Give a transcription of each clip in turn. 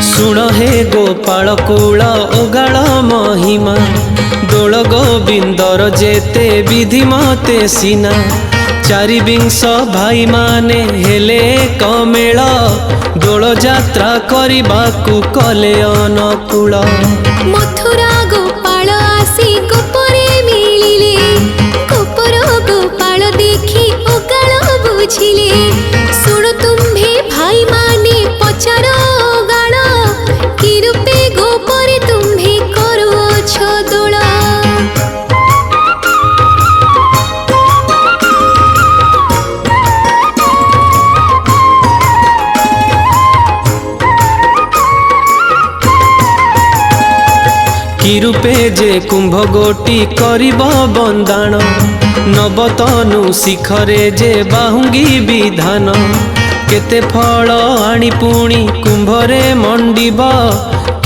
शुण हे Gopal cool ओगाल महिमा दोल गोविंदर जेते विधि मते सीना चारि विंश भाई माने हेले कमेल दोल यात्रा करबाकू कले अनुकूल। मथुरा गोपाल आसी गोपरे मिलिले गोपर गोपाल देखी ओगाल बुझिले शुण तुम्भे भाई माने पचार ओगाल कि रूपे गोपरे तुम्भे करुअछ दोल। कि रूपे जे कुंभ गोटी करिब बंदाण नवतनु शिखरे जे बाहुंगी विधान केते फल आनी पुणी कुंभरे मंडिब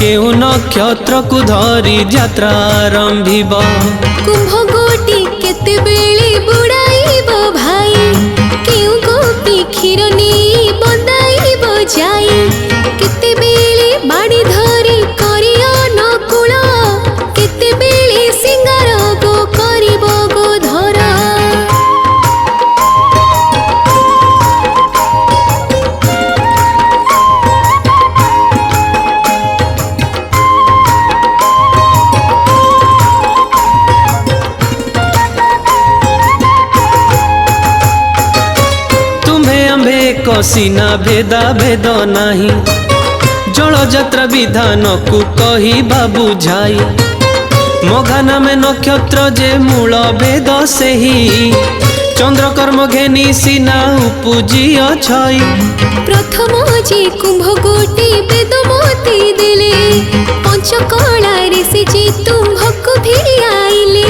केउ नक्षत्र को धरी यात्रा आरंभिब। कुंभ गोटी केते बेले बुड़ाइब भाई केउ गोपी क्षीर नहीं बंदाइब जाई केते बेले बाड़ी धरी करी अनुकूल केते बेले सिंगार गो करिब गोधर। कसीना भेदा भेद नाही जल यात्रा विधान को कही बुझाई मघा नामे नक्षत्र जे मूल भेद से ही चंद्र कर्म घेनी सीना उपजी अछई। प्रथम जे कुंभ गोटी वेद मोती देले पंचकला रे से जे तुम्भक भिड़ी आइले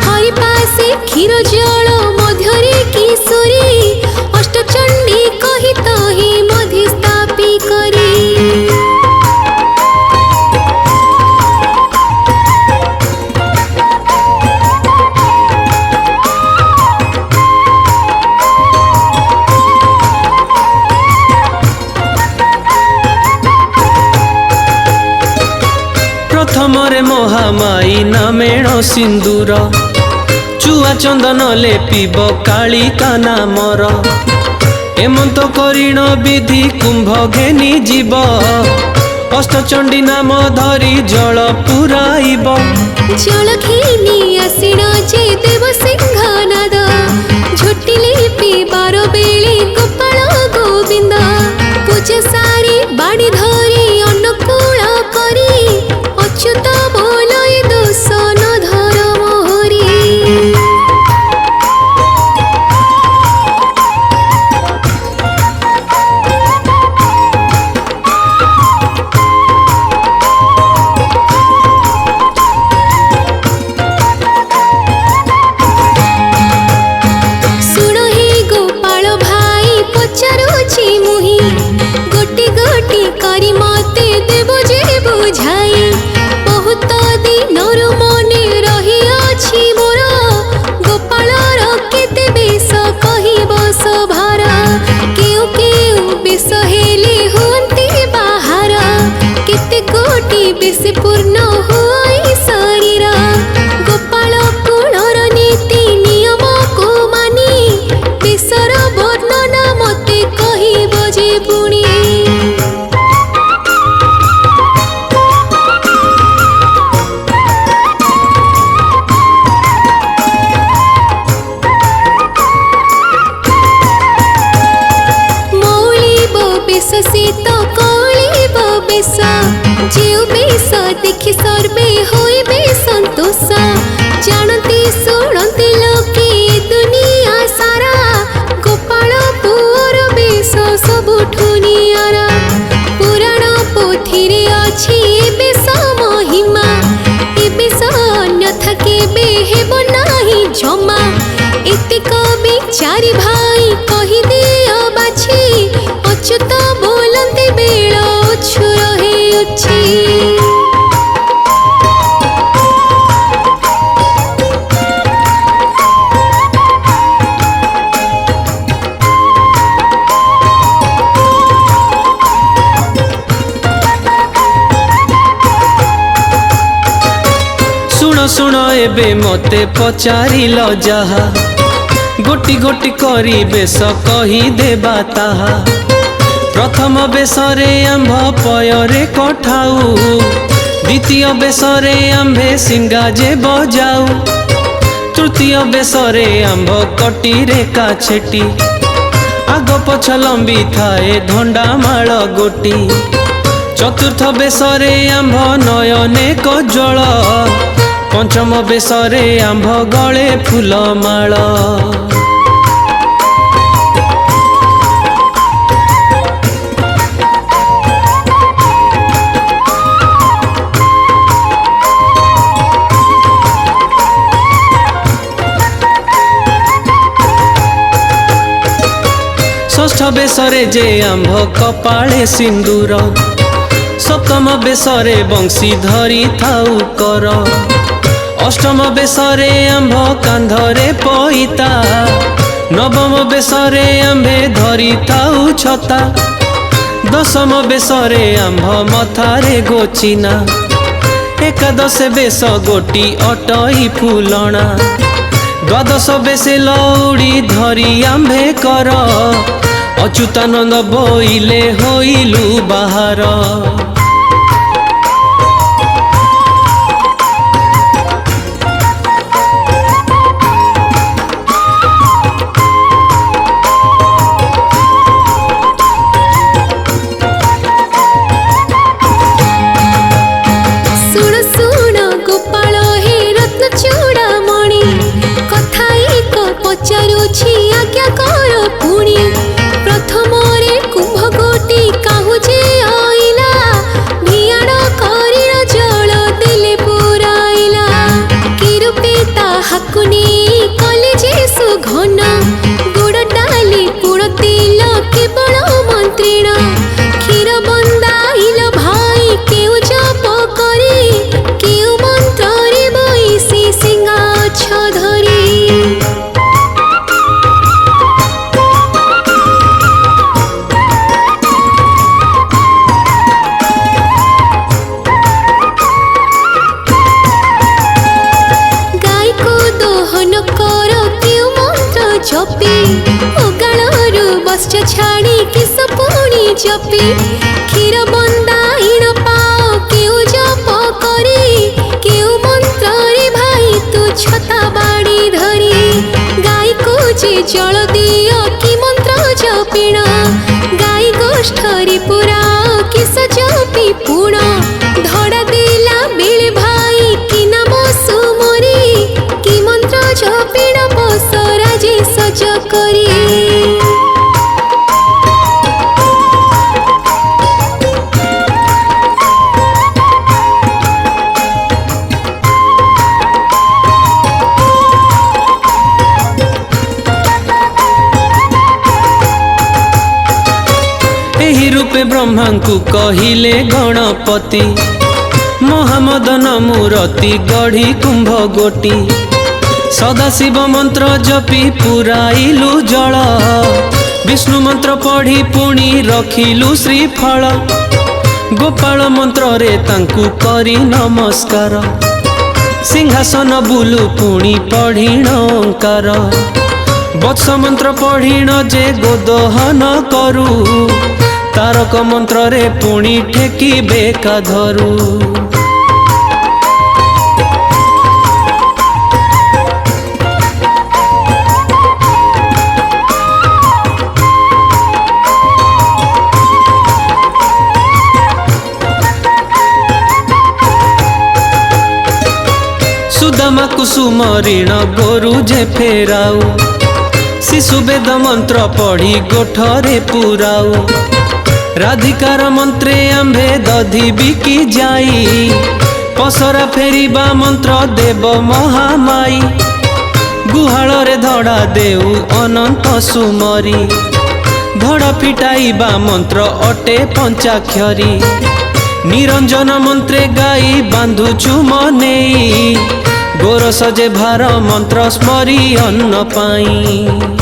हरि पासे क्षीर जल मध्यरे किशोरी अष्टचंडी कही तही मधि स्थापी करी। प्रथम रे महामाई नामेण सिंदूर चुआ चंदन लेपिब कालिका नामर एमंत करीण विधि कुंभ घेनी जीव अष्टचंडी नाम धरी जल पुराइब। जल घेनी आसीण जे देव सिंहनाद झोटिले पीबार बेले गोपाल गोविंद पूजा सारी बाड़ी धरी अनुकूल करी अच्युत बोलय दोष न धर मोहरी। हेब नाही जमा एतिक बिचारी भाई कहि दियो बाछी अच्युत बोलते बेल छु रहे अछि। शुण शुण एबे मते पचारिल जहा गोटी गोटी करी बेश कही देबा ताहा। प्रथम बेशरे आंभ पयरे कठाऊ द्वितीय बेशरे आंभे सिंगा जे बजाऊ तृतीय बेशरे आंभ कटीरे काछेटी आग पछ लंबी थाए धंडा माळ गोटी। चतुर्थ बेशरे आंभ नयने कज्जल पंचम बेशरे आंभ गले फूलमाळ। षष्ठ बेशरे जे आंभ कपाळे सिंदूर सप्तम बेशरे बंशी धरी थाऊ कर अष्टम बेशरे आंभ कांधरे पईता नवम बेशरे आंभे धरी थाऊ छता दशम बेशरे आंभ मथारे गोचिना एकादश बेश गोटी अटई फूलणा द्वादश बेशे लौड़ी धरी आंभे कर अच्युतानंद बोइले होइलु बाहर। पचारुछि आज्ञा कर पुणी प्रथम रे कुंभ गोटी काहु जे आइला भियाण करिण जल देले पुराइला किरुपे ताहाकु नेई कले जे सुघन गुड़ डाली पुण तेल केवल मंत्रिण क्षीर बंदाइल भाई केउ जप करी केउ मंत्र रे बैसी सिंगा छ धरी। जपी उगाणरू बस्च छाड़ी किस पुणी जपी क्षीर बंदाइण पाओ केउ जप करी केउ मंत्र रे भाई तू छता बाड़ी धरी गाई को जे जल दियो कि मंत्र जपिण गाई गोष्ठरी पुरा किस जपी पुण धड़ा देला बेले भाई कि नाम सुमरी कि मंत्र जपिण बसरा जे सज करी। एही रूपे ब्रह्मा को कहिले गणपति महामदन मूरति गढ़ी कुंभ गोटी सदाशिव मंत्र जपी पुराइलु जल विष्णु मंत्र पढ़ी पुणी रखिलु श्रीफल गोपाल मंत्र रे तांकु करी नमस्कार सिंहासन बुलु पुणी पढ़िण ओंकार वत्स मंत्र पढ़िण जे गोदहन करू तारक मंत्र रे पुणी ठेकी बेका धरू। सुदामा कुसुम ऋण गोरु जे फेराऊ शिशु वेद मंत्र पढ़ी गोठरे पुराऊ राधिकार मंत्रे आंभे दधी बिकी जाई पसरा फेरिबा मंत्र देव महामाई गुहाଳରେ धड़ा देउ अनंत सुमरी धड़ा फिटाइबा मंत्र अटे पंचाक्षरी निरंजन मंत्रे गाई बांधुछु मने गोरस जे भार मंत्र स्मरी अन्न पाई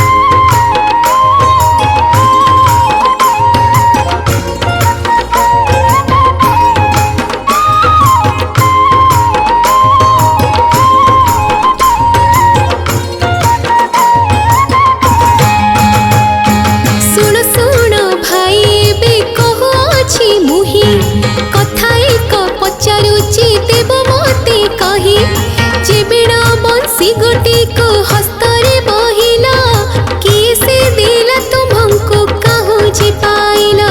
गोटी को हस्तरे बहिला किए से दिला तुम्हको कहूँ जी पाइला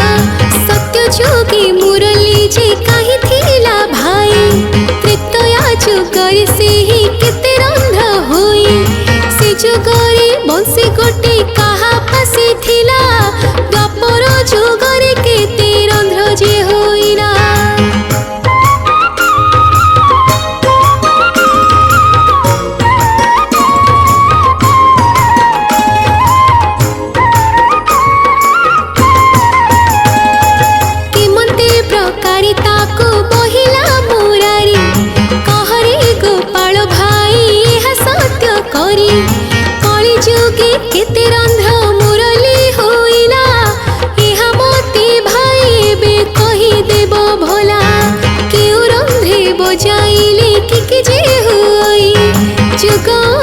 सत्य जोगी मुरली जे कहीं थिला भाई त्रेतया जुगरे से ही केते रंध होई से जुगरे बंसी गोटी कहा पासे थिला द्वापर जुगरे केते रंध्र जे होइला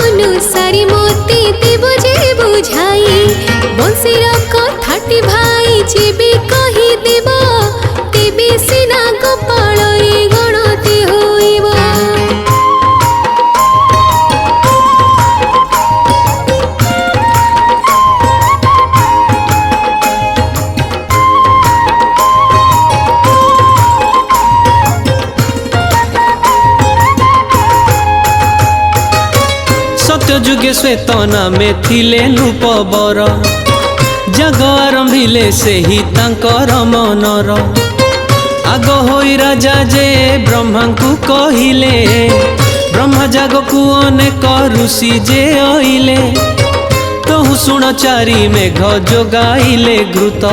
अनुसारी मोती देव जे बुझाई बंशीर कथाटी भाई जेबे कही देव तेबे सिना गोपाल गणति होइब जुगे श्वेत नामे थिले नृपवर जग आरंभिले से ही तांकर मनर आग होई राजा जे ब्रह्मा को कहिले ब्रह्मा जाग को अनेक ऋषि जे आइले तहु शुण चारि मेघ जोगाइले घृत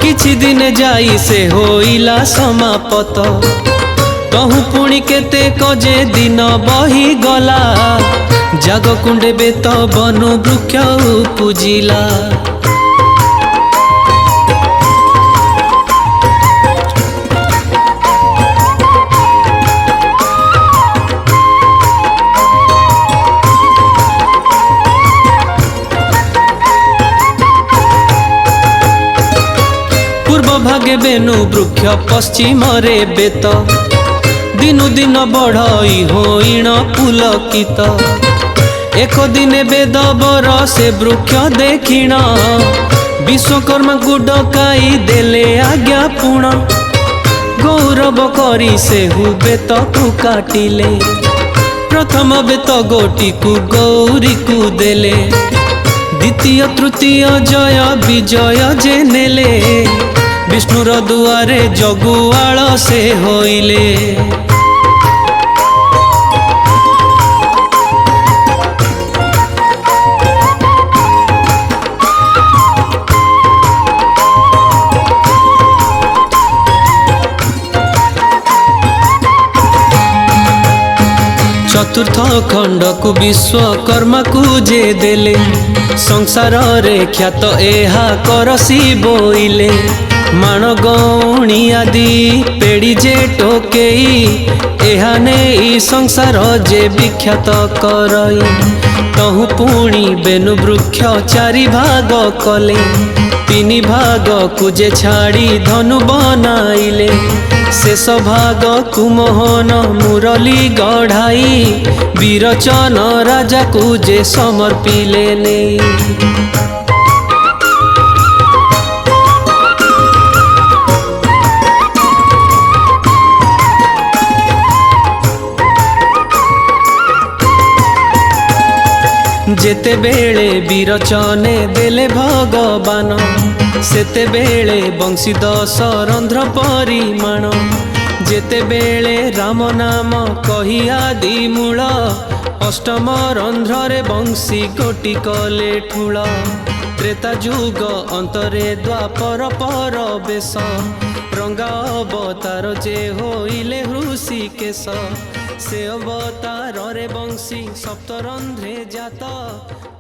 किछि दिन जाई से होइला समापत तहु पुणी केते कजे दिन बही गला जाग कुंडे बेत बनु वृक्ष पूजिला पूर्व भागे बेनु वृक्ष पश्चिम रे बेत दिनु दिन बढ़ई होइण पुलकित एक दिने बेद बर से वृक्ष देखिण विश्वकर्मा को डकाई देले आज्ञा पुण गौरव करी से हु बेत को काटिले प्रथम बेत गोटी को गौरी को देले द्वितीय तृतीय जय विजय जे नेले विष्णुर दुआरे जगुआल से होइले चतुर्थ खंड को विश्वकर्मा को जे देले संसार रे ख्यात एहा करसी बोइले माण गौणी आदि पेड़ी जे टोकेई एहा नेई संसार जे विख्यात करई तहु पुणी बेनु वृक्ष चारि भाग कले तीन भाग को जे छाड़ी धनु बनाइले शेष भाग कुमोहन मुरली गढ़ाई बीरचन राजा को जे समर्पिले नहीं जेते बेले बीरचने देले भगवान सेते बेले बंशी 10 रंध्र परिमाण ଯେତେବେଳେ ରାମ ନାମ କହି ଆଦି ମୂଳ ଅଷ୍ଟମ ରନ୍ଧ୍ରରେ ବଂଶୀ ଗୋଟି କଲେ ଠୁଳ ତ୍ରେତା ଯୁଗ ଅନ୍ତରେ ଦ୍ୱାପର ପର ବେଶ ରଙ୍ଗା ଅବତାର ଯେ ହୋଇଲେ ହୃଷିକେଶ ସେ ଅବତାରରେ ବଂଶୀ ସପ୍ତରନ୍ଧ୍ରେ ଜାତ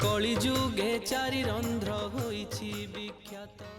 କଳି ଯୁଗେ ଚାରି ରନ୍ଧ୍ର ହୋଇଛି ବିଖ୍ୟାତ।